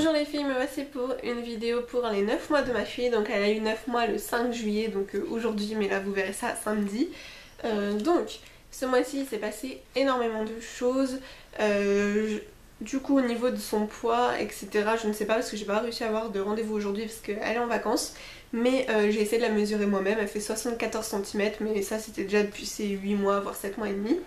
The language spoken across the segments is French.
Bonjour les filles, me voici pour une vidéo pour les 9 mois de ma fille. Donc elle a eu 9 mois le 5 juillet, donc aujourd'hui, mais là vous verrez ça samedi. Donc ce mois-ci il s'est passé énormément de choses. Du coup au niveau de son poids etc, je ne sais pas parce que j'ai pas réussi à avoir de rendez-vous aujourd'hui parce qu'elle est en vacances. Mais j'ai essayé de la mesurer moi-même, elle fait 74 cm, mais ça c'était déjà depuis ses 8 mois voire 7 mois et demi.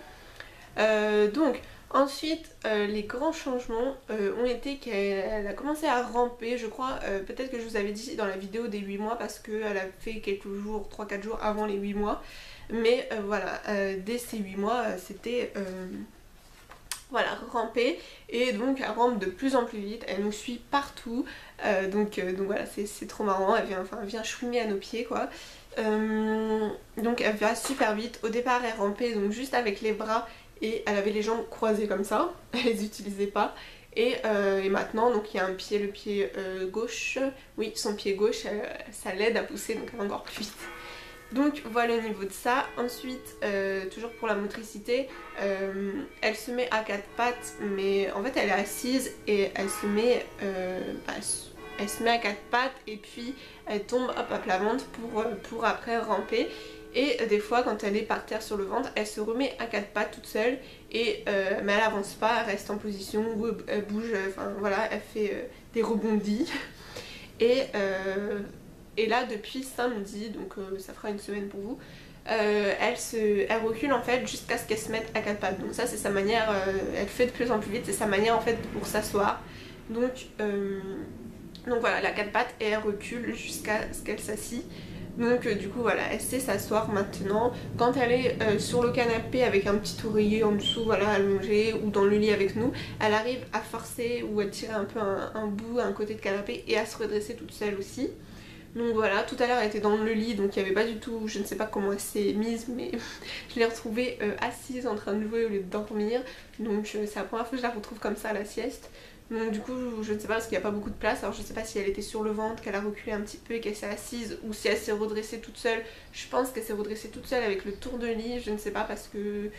Donc ensuite les grands changements ont été qu'elle a commencé à ramper, je crois, peut-être que je vous avais dit dans la vidéo des 8 mois parce qu'elle a fait quelques jours, 3-4 jours avant les 8 mois. Mais voilà, dès ces 8 mois c'était voilà, ramper, et donc elle rampe de plus en plus vite, elle nous suit partout, donc voilà, c'est trop marrant, elle vient chouiner à nos pieds quoi. Donc elle va super vite. Au départ elle rampait donc juste avec les bras et elle avait les jambes croisées comme ça, elle les utilisait pas. Et maintenant donc il y a un pied, le pied gauche, oui son pied gauche, ça l'aide à pousser donc elle va encore plus vite. Donc voilà au niveau de ça. Ensuite, toujours pour la motricité, elle se met à quatre pattes, mais en fait elle est assise et elle se met à quatre pattes et puis elle tombe hop à plat ventre pour après ramper. Et des fois quand elle est par terre sur le ventre, elle se remet à quatre pattes toute seule, mais elle avance pas, elle reste en position où elle bouge, enfin voilà, elle fait des rebondis. Et là depuis samedi, donc ça fera une semaine pour vous, elle recule en fait jusqu'à ce qu'elle se mette à quatre pattes. Donc ça c'est sa manière, elle fait de plus en plus vite, c'est sa manière en fait pour s'asseoir. Donc voilà, elle a quatre pattes et elle recule jusqu'à ce qu'elle s'assied. Donc du coup voilà, elle sait s'asseoir maintenant. Quand elle est sur le canapé avec un petit oreiller en dessous, voilà, allongée, ou dans le lit avec nous, elle arrive à forcer ou à tirer un peu un bout, un côté de canapé, et à se redresser toute seule aussi. Donc voilà, tout à l'heure elle était dans le lit, donc il n'y avait pas du tout, je ne sais pas comment elle s'est mise, mais je l'ai retrouvée assise en train de jouer au lieu de dormir. Donc c'est la première fois que je la retrouve comme ça à la sieste. Donc du coup je ne sais pas parce qu'il n'y a pas beaucoup de place, alors je ne sais pas si elle était sur le ventre, qu'elle a reculé un petit peu et qu'elle s'est assise, ou si elle s'est redressée toute seule. Je pense qu'elle s'est redressée toute seule avec le tour de lit, je ne sais pas parce que...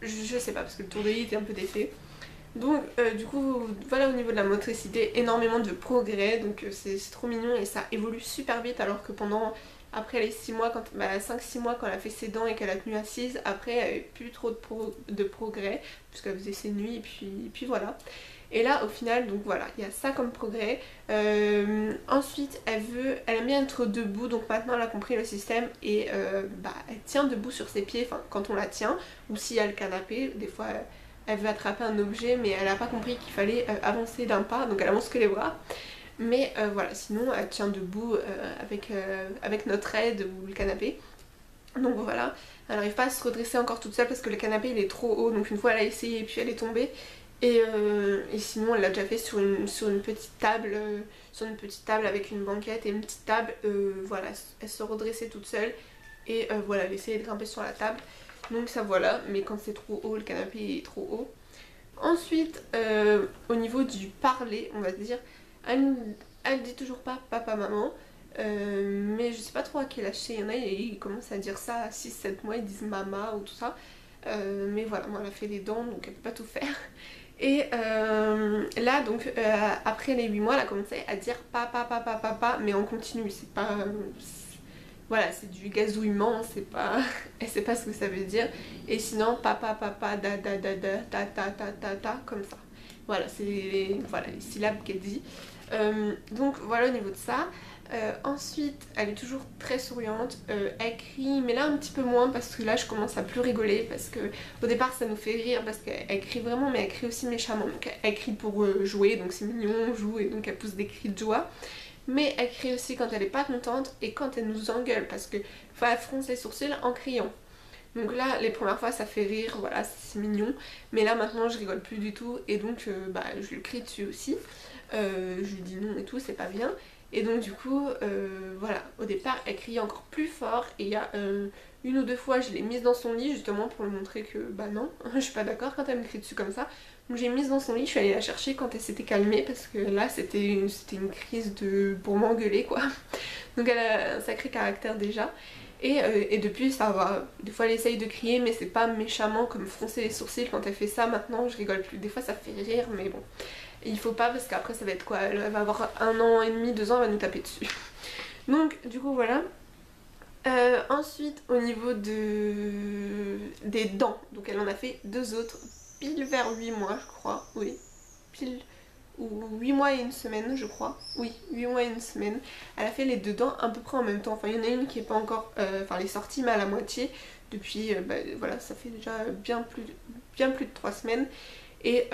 Je sais pas parce que le tour de lit était un peu défait. Donc du coup voilà, au niveau de la motricité, énormément de progrès, donc c'est trop mignon et ça évolue super vite, alors que après les 6 mois, 5-6 mois quand elle a fait ses dents et qu'elle a tenu assise, après elle avait plus trop de progrès puisqu'elle faisait ses nuits et puis voilà. Et là au final donc voilà, il y a ça comme progrès. Ensuite elle aime bien être debout, donc maintenant elle a compris le système et elle tient debout sur ses pieds, enfin quand on la tient, ou s'il y a le canapé, des fois elle veut attraper un objet mais elle n'a pas compris qu'il fallait avancer d'un pas, donc elle avance que les bras. Mais voilà, sinon elle tient debout avec notre aide ou le canapé. Donc voilà, elle n'arrive pas à se redresser encore toute seule parce que le canapé il est trop haut, donc une fois elle a essayé et puis elle est tombée. Et sinon elle l'a déjà fait sur une petite table, avec une banquette et une petite table. Voilà, elle se redressait toute seule et voilà, elle essayait de grimper sur la table. Donc ça voilà, mais quand c'est trop haut, le canapé est trop haut. Ensuite, au niveau du parler, on va dire, elle dit toujours pas papa maman, mais je sais pas trop à quel âge c'est. Il y en a, ils commencent à dire ça à 6-7 mois, ils disent mama ou tout ça. Mais voilà, moi elle a fait les dents donc elle peut pas tout faire. Et là donc après les 8 mois elle a commencé à dire papa papa papa, mais en continu, c'est pas... Voilà, c'est du gazouillement, c'est pas... elle sait pas ce que ça veut dire. Et sinon papa papa da da da da ta ta ta ta ta, comme ça. Voilà, c'est les syllabes qu'elle dit. Donc voilà au niveau de ça. Ensuite elle est toujours très souriante, elle crie, mais là un petit peu moins parce que là je commence à plus rigoler, parce que au départ ça nous fait rire parce qu'elle crie vraiment, mais elle crie aussi méchamment. Donc elle crie pour jouer, donc c'est mignon, on joue et donc elle pousse des cris de joie. Mais elle crie aussi quand elle est pas contente et quand elle nous engueule, parce que elle fronce les sourcils en criant. Donc là les premières fois ça fait rire, voilà, c'est mignon, mais là maintenant je rigole plus du tout et donc je lui crie dessus aussi. Je lui dis non et tout, c'est pas bien. Et donc du coup voilà, au départ elle criait encore plus fort et il y a une ou deux fois je l'ai mise dans son lit justement pour lui montrer que bah non, je suis pas d'accord quand elle me crie dessus comme ça. Donc j'ai mise dans son lit, je suis allée la chercher quand elle s'était calmée parce que là c'était une crise pour m'engueuler quoi. Donc elle a un sacré caractère déjà. Et depuis ça va. Des fois elle essaye de crier mais c'est pas méchamment comme froncer les sourcils quand elle fait ça. Maintenant je rigole plus, des fois ça fait rire mais bon. Et il faut pas parce qu'après ça va être quoi, elle va avoir 1 an et demi, 2 ans, elle va nous taper dessus. Donc du coup voilà. Ensuite au niveau des dents, donc elle en a fait 2 autres, pile vers 8 mois je crois, oui, pile, ou 8 mois et 1 semaine je crois, oui 8 mois et 1 semaine, elle a fait les 2 dents à peu près en même temps, enfin il y en a une qui est pas encore, enfin elle est sortie mais à la moitié, depuis, voilà ça fait déjà bien plus de 3 semaines, et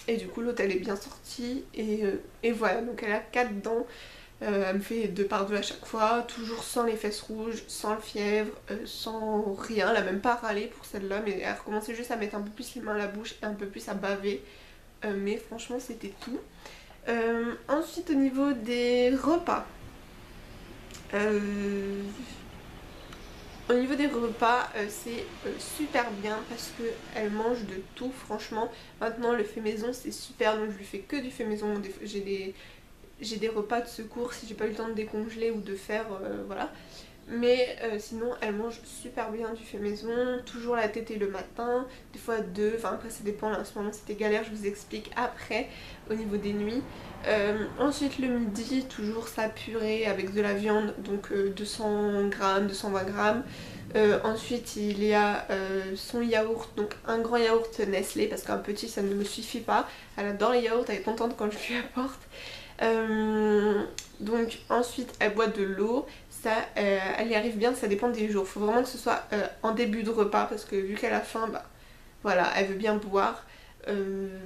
du coup l'autre elle est bien sortie, et voilà, donc elle a 4 dents. Elle me fait 2 par 2 à chaque fois, toujours sans les fesses rouges, sans le fièvre, sans rien. Elle a même pas râlé pour celle-là, mais elle recommençait juste à mettre un peu plus les mains à la bouche et un peu plus à baver. Mais franchement c'était tout. Ensuite au niveau des repas. Au niveau des repas, c'est super bien parce qu'elle mange de tout franchement. Maintenant le fait maison c'est super, donc je lui fais que du fait maison. J'ai des repas de secours si j'ai pas eu le temps de décongeler ou de faire, voilà. Mais sinon elle mange super bien du fait maison, toujours la tétée le matin, des fois 2, enfin après ça dépend, là en ce moment c'était galère, je vous explique après au niveau des nuits. Ensuite le midi, toujours sa purée avec de la viande, donc 200 grammes, 220 grammes. Ensuite il y a son yaourt, donc un grand yaourt Nestlé parce qu'un petit ça ne me suffit pas. Elle adore les yaourts, elle est contente quand je lui apporte. Donc ensuite elle boit de l'eau, ça elle y arrive bien, ça dépend des jours, faut vraiment que ce soit en début de repas parce que vu qu'elle a faim, bah voilà, elle veut bien boire.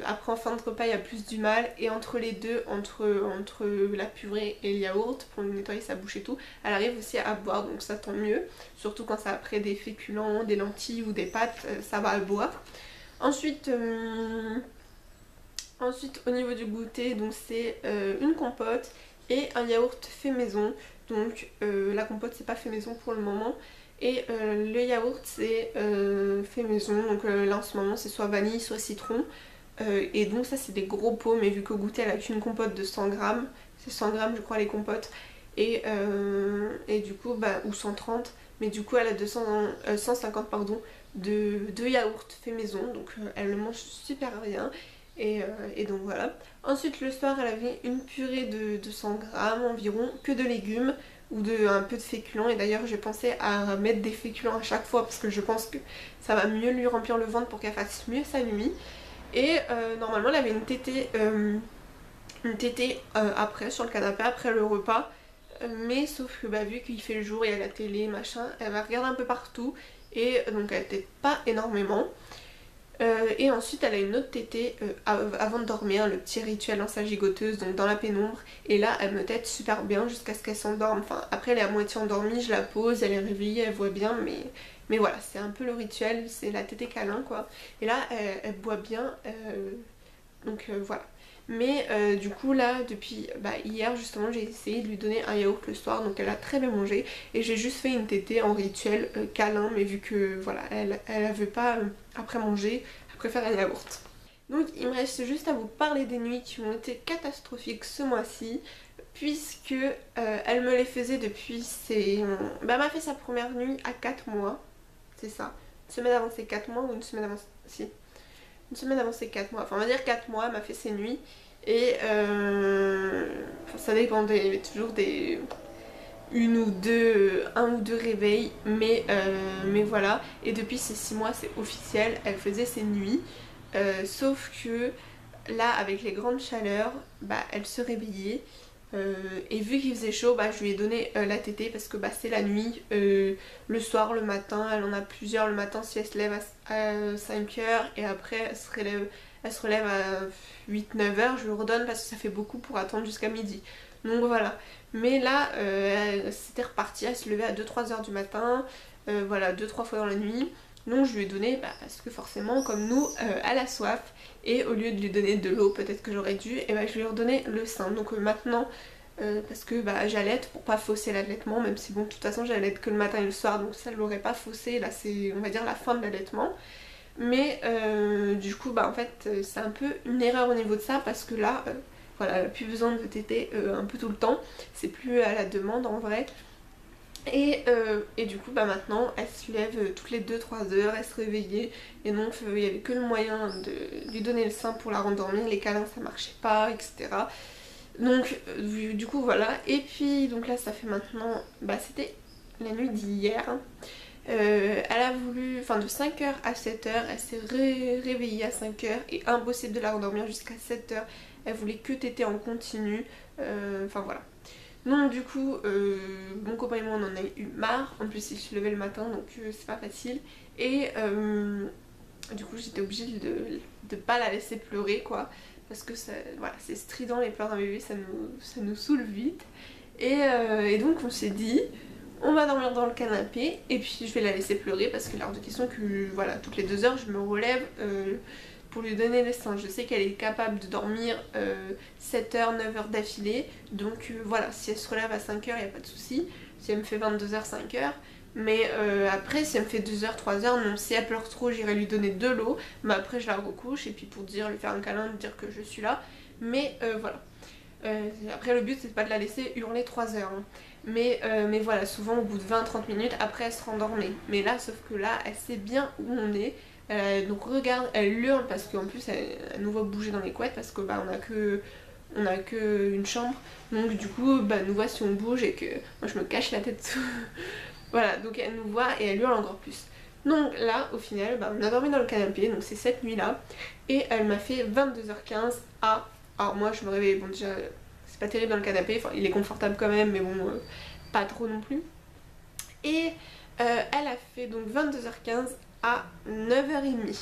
Après en fin de repas il y a plus du mal, et entre les deux, entre la purée et le yaourt pour lui nettoyer sa bouche et tout, elle arrive aussi à boire, donc ça tant mieux, surtout quand c'est après des féculents, des lentilles ou des pâtes, ça va à boire. Ensuite au niveau du goûter, donc c'est une compote et un yaourt fait maison. Donc la compote c'est pas fait maison pour le moment, et le yaourt c'est fait maison. Donc là en ce moment c'est soit vanille soit citron, et donc ça c'est des gros pots, mais vu qu'au goûter elle a qu'une compote de 100 grammes, c'est 100 grammes je crois les compotes, et du coup bah, ou 130, mais du coup elle a 150 pardon de yaourt fait maison, donc elle le mange super bien. Et donc voilà. Ensuite le soir elle avait une purée de 100 grammes environ, que de légumes ou un peu de féculents, et d'ailleurs j'ai pensé à mettre des féculents à chaque fois parce que je pense que ça va mieux lui remplir le ventre pour qu'elle fasse mieux sa nuit. Et normalement elle avait une tétée après sur le canapé après le repas, mais sauf que bah, vu qu'il fait le jour, il y a la télé machin, elle va regarder un peu partout, et donc elle tète pas énormément. Et ensuite elle a une autre tétée avant de dormir, le petit rituel dans sa gigoteuse, donc dans la pénombre, et là elle me tète super bien jusqu'à ce qu'elle s'endorme. Enfin après elle est à moitié endormie, je la pose, elle est réveillée, elle voit bien, mais voilà, c'est un peu le rituel, c'est la tétée câlin quoi. Et là elle boit bien, donc voilà. Mais du coup là depuis hier justement j'ai essayé de lui donner un yaourt le soir, donc elle a très bien mangé, et j'ai juste fait une tétée en rituel câlin, mais vu que voilà elle veut pas après manger, elle préfère un yaourt. Donc il me reste juste à vous parler des nuits qui ont été catastrophiques ce mois-ci, puisque elle me les faisait depuis ses... elle m'a fait sa première nuit à 4 mois, c'est ça, une semaine avant ses 4 mois ou une semaine avant... si, une semaine avant ses 4 mois, enfin on va dire 4 mois, elle m'a fait ses nuits, et enfin, ça dépendait, il y avait toujours un ou deux réveils, mais voilà. Et depuis ces 6 mois c'est officiel, elle faisait ses nuits, sauf que là avec les grandes chaleurs, elle se réveillait. Et vu qu'il faisait chaud, je lui ai donné la tétée parce que c'est la nuit, le soir, le matin, elle en a plusieurs le matin si elle se lève à 5h, et après elle se relève à 8-9h, je lui redonne parce que ça fait beaucoup pour attendre jusqu'à midi. Donc voilà. Mais là, c'était reparti, elle se levait à 2-3h du matin, voilà, 2-3 fois dans la nuit. Donc je lui ai donné, parce que forcément, comme nous, elle a soif, et au lieu de lui donner de l'eau, peut-être que j'aurais dû, et je lui ai redonné le sein. Donc maintenant, parce que j'allaite pour pas fausser l'allaitement, même si bon, de toute façon j'allaite que le matin et le soir, donc ça ne l'aurait pas faussé, là c'est, on va dire, la fin de l'allaitement. Mais du coup, en fait, c'est un peu une erreur au niveau de ça, parce que là, voilà, elle n'a plus besoin de téter un peu tout le temps, c'est plus à la demande en vrai. Et du coup bah maintenant elle se lève toutes les 2-3 heures, elle se réveillait et donc il n'y avait que le moyen de lui donner le sein pour la rendormir, les câlins ça marchait pas, etc. Donc du coup voilà, et puis donc là ça fait maintenant, bah c'était la nuit d'hier. Elle a voulu, enfin de 5h à 7h, elle s'est réveillée à 5h et impossible de la rendormir jusqu'à 7h. Elle voulait que téter en continu, enfin voilà. Donc du coup, mon copain et moi on en a eu marre, en plus il se levait le matin donc c'est pas facile. Et du coup j'étais obligée de pas la laisser pleurer quoi, parce que ça, voilà, c'est strident les pleurs d'un bébé, ça nous saoule vite. Et donc on s'est dit, on va dormir dans le canapé et puis je vais la laisser pleurer parce qu'il est hors de question que voilà, toutes les 2 heures je me relève pour lui donner le sein. Je sais qu'elle est capable de dormir 7h, 9h d'affilée, donc voilà, si elle se relève à 5h il n'y a pas de souci, si elle me fait 22h, 5h. Mais après si elle me fait 2h, 3h, non, si elle pleure trop j'irai lui donner de l'eau, mais après je la recouche et puis pour dire, lui faire un câlin, lui dire que je suis là, mais voilà. Après le but c'est pas de la laisser hurler 3 heures hein. Mais voilà, souvent au bout de 20-30 minutes après elle se rendormait. Mais là sauf que là elle sait bien où on est. Donc regarde, elle hurle parce qu'en plus elle nous voit bouger dans les couettes parce que bah on a que une chambre. Donc du coup bah nous voit si on bouge et que moi je me cache la tête sous. Voilà, donc elle nous voit et elle hurle encore plus. Donc là au final bah, on a dormi dans le canapé, donc c'est cette nuit là. Et elle m'a fait 22h15 à... Alors moi je me réveille, bon déjà c'est pas terrible dans le canapé, enfin il est confortable quand même mais bon pas trop non plus. Et elle a fait donc 22h15 à 9h30.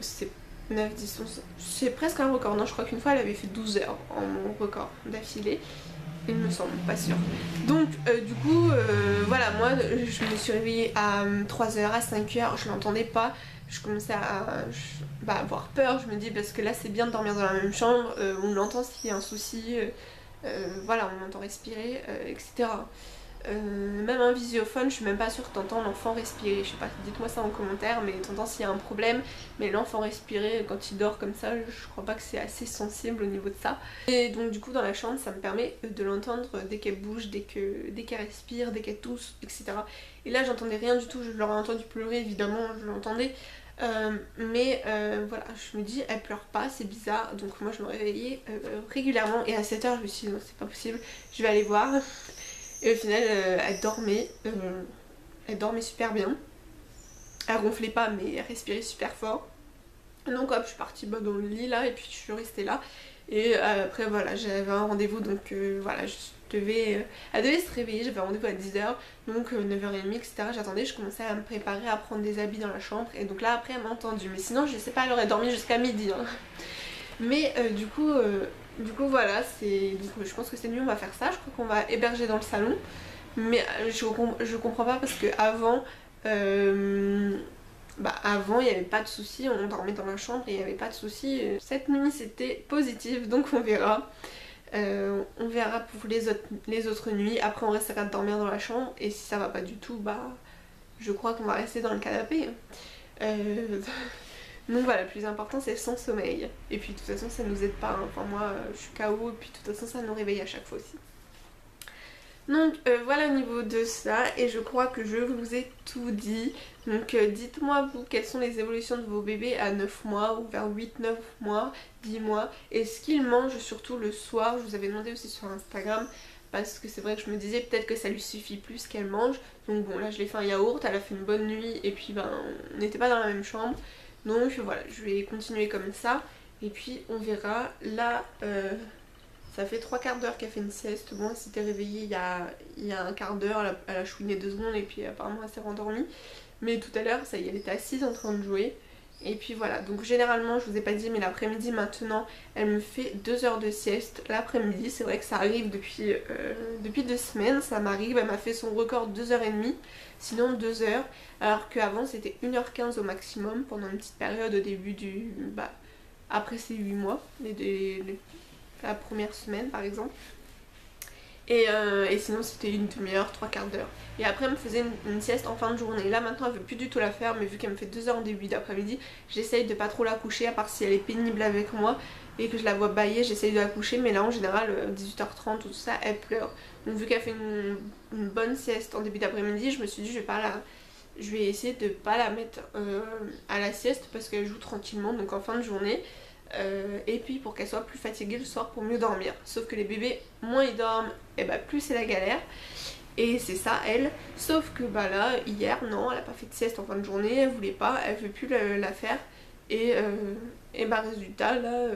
C'est 9, 10, 11, c'est presque un record, non je crois qu'une fois elle avait fait 12 heures en record d'affilée. Il me semble, pas sûr. Donc du coup voilà, moi je me suis réveillée à 3h, à 5h, je l'entendais pas. Je commençais à avoir peur, je me dis parce que là c'est bien de dormir dans la même chambre, on l'entend s'il y a un souci, voilà on l'entend respirer, etc. Même un visiophone, je suis même pas sûre que t'entends l'enfant respirer, je sais pas, dites-moi ça en commentaire, mais t'entends s'il y a un problème, mais l'enfant respirer quand il dort comme ça, je crois pas que c'est assez sensible au niveau de ça. Et donc du coup dans la chambre ça me permet de l'entendre dès qu'elle bouge, dès qu'elle respire, dès qu'elle tousse, etc. Et là j'entendais rien du tout, je l'aurais entendu pleurer évidemment, je l'entendais. Voilà, je me dis elle pleure pas, c'est bizarre, donc moi je me réveillais régulièrement et à 7h je me suis dit non c'est pas possible, je vais aller voir. Et au final elle dormait super bien, elle ronflait pas mais elle respirait super fort. Donc hop je suis partie dans le lit là et puis je suis restée là. Et après voilà j'avais un rendez-vous donc voilà elle devait se réveiller, j'avais un rendez-vous à 10h donc 9h30 etc. J'attendais, je commençais à me préparer à prendre des habits dans la chambre et donc là après elle m'a entendue, mais sinon je sais pas, elle aurait dormi jusqu'à midi hein. Mais du coup voilà, je pense que c'est mieux, on va faire ça, je crois qu'on va héberger dans le salon. Mais je comprends pas parce que avant avant il n'y avait pas de soucis, on dormait dans la chambre et il n'y avait pas de soucis. Cette nuit c'était positif donc on verra. On verra pour les autres nuits, après on restera de dormir dans la chambre et si ça va pas du tout bah je crois qu'on va rester dans le canapé. Donc voilà, le plus important c'est son sommeil. Et puis de toute façon ça nous aide pas, hein. Enfin moi je suis KO et puis de toute façon ça nous réveille à chaque fois aussi. Donc voilà au niveau de ça et je crois que je vous ai tout dit. Donc dites-moi vous quelles sont les évolutions de vos bébés à 9 mois ou vers 8-9 mois, 10 mois. Et ce qu'ils mangent surtout le soir, je vous avais demandé aussi sur Instagram. Parce que c'est vrai que je me disais peut-être que ça lui suffit plus qu'elle mange. Donc bon là je l'ai fait un yaourt, elle a fait une bonne nuit et puis on n'était pas dans la même chambre. Donc voilà, je vais continuer comme ça. Et puis on verra. Là, ça fait 3/4 d'heure qu'elle fait une sieste. Bon, elle s'était réveillée il y a un quart d'heure, elle a chouiné 2 secondes et puis apparemment elle s'est rendormie. Mais tout à l'heure, ça y est, elle était assise en train de jouer. Et puis voilà, donc généralement, je vous ai pas dit, mais l'après-midi maintenant, elle me fait 2 heures de sieste l'après-midi. C'est vrai que ça arrive depuis 2 semaines, ça m'arrive. Elle m'a fait son record 2h30, sinon 2 heures. Alors qu'avant, c'était 1h15 au maximum pendant une petite période au début après ces 8 mois, la première semaine par exemple. Et sinon c'était une demi-heure, trois quarts d'heure. Et après elle me faisait une sieste en fin de journée. Là maintenant elle veut plus du tout la faire, mais vu qu'elle me fait 2 heures en début d'après-midi, j'essaye de pas trop la coucher, à part si elle est pénible avec moi et que je la vois bâiller, j'essaye de la coucher. Mais là en général 18h30 ou tout ça, elle pleure. Donc vu qu'elle fait une bonne sieste en début d'après-midi, je me suis dit je vais essayer de pas la mettre à la sieste parce qu'elle joue tranquillement, donc en fin de journée. Et puis pour qu'elle soit plus fatiguée le soir pour mieux dormir. Sauf que les bébés, moins ils dorment, et bah plus c'est la galère. Et c'est ça elle. Sauf que bah là, hier, non, elle a pas fait de sieste en fin de journée, elle voulait pas, elle veut plus la faire. Et bah résultat là,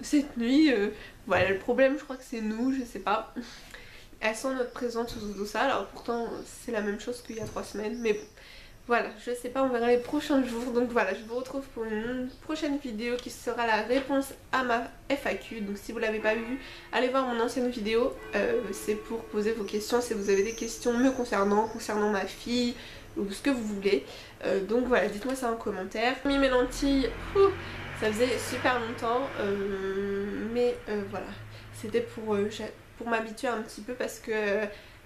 cette nuit, voilà le problème je crois que c'est nous, je sais pas. Elle sent notre présence sous tout ça, alors pourtant c'est la même chose qu'il y a 3 semaines, mais bon. Voilà, je sais pas, on verra les prochains jours. Donc voilà, je vous retrouve pour une prochaine vidéo qui sera la réponse à ma FAQ. Donc si vous l'avez pas vue, allez voir mon ancienne vidéo. C'est pour poser vos questions si vous avez des questions me concernant ma fille ou ce que vous voulez. Donc voilà, dites-moi ça en commentaire. J'ai mis mes lentilles, ça faisait super longtemps. Mais voilà, c'était pour m'habituer un petit peu parce que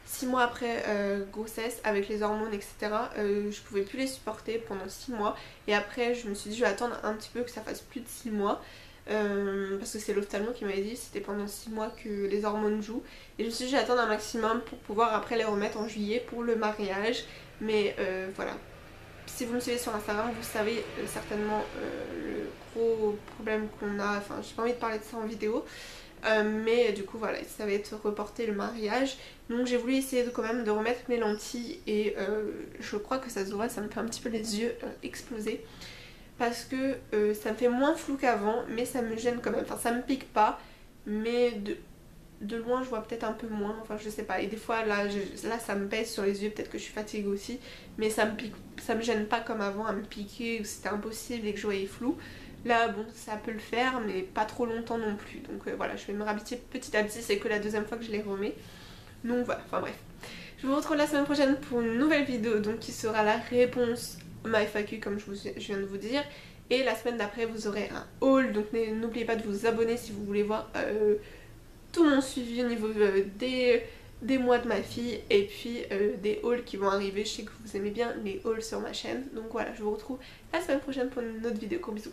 6 mois après grossesse avec les hormones etc, je pouvais plus les supporter pendant 6 mois et après je me suis dit je vais attendre un petit peu que ça fasse plus de 6 mois parce que c'est l'ophtalmo qui m'avait dit c'était pendant 6 mois que les hormones jouent et je me suis dit je vais attendre un maximum pour pouvoir après les remettre en juillet pour le mariage. Mais voilà, si vous me suivez sur Instagram vous savez certainement le gros problème qu'on a, enfin j'ai pas envie de parler de ça en vidéo. Mais du coup voilà, ça va être reporté le mariage. Donc j'ai voulu essayer quand même de remettre mes lentilles et je crois que ça se voit, ça me fait un petit peu les yeux exploser. Parce que ça me fait moins flou qu'avant, mais ça me gêne quand même. Enfin ça me pique pas, mais de loin je vois peut-être un peu moins, enfin je sais pas. Et des fois là ça me pèse sur les yeux, peut-être que je suis fatiguée aussi. Mais ça me gêne pas comme avant à me piquer, où c'était impossible et que je voyais flou. Là bon ça peut le faire mais pas trop longtemps non plus. Donc voilà, je vais me réhabituer petit à petit, c'est que la deuxième fois que je les remets. Donc voilà, enfin bref. Je vous retrouve la semaine prochaine pour une nouvelle vidéo donc qui sera la réponse à ma FAQ comme je viens de vous dire. Et la semaine d'après vous aurez un haul, donc n'oubliez pas de vous abonner si vous voulez voir tout mon suivi au niveau des mois de ma fille et puis des hauls qui vont arriver. Je sais que vous aimez bien les hauls sur ma chaîne. Donc voilà, je vous retrouve la semaine prochaine pour une autre vidéo. Gros bisous.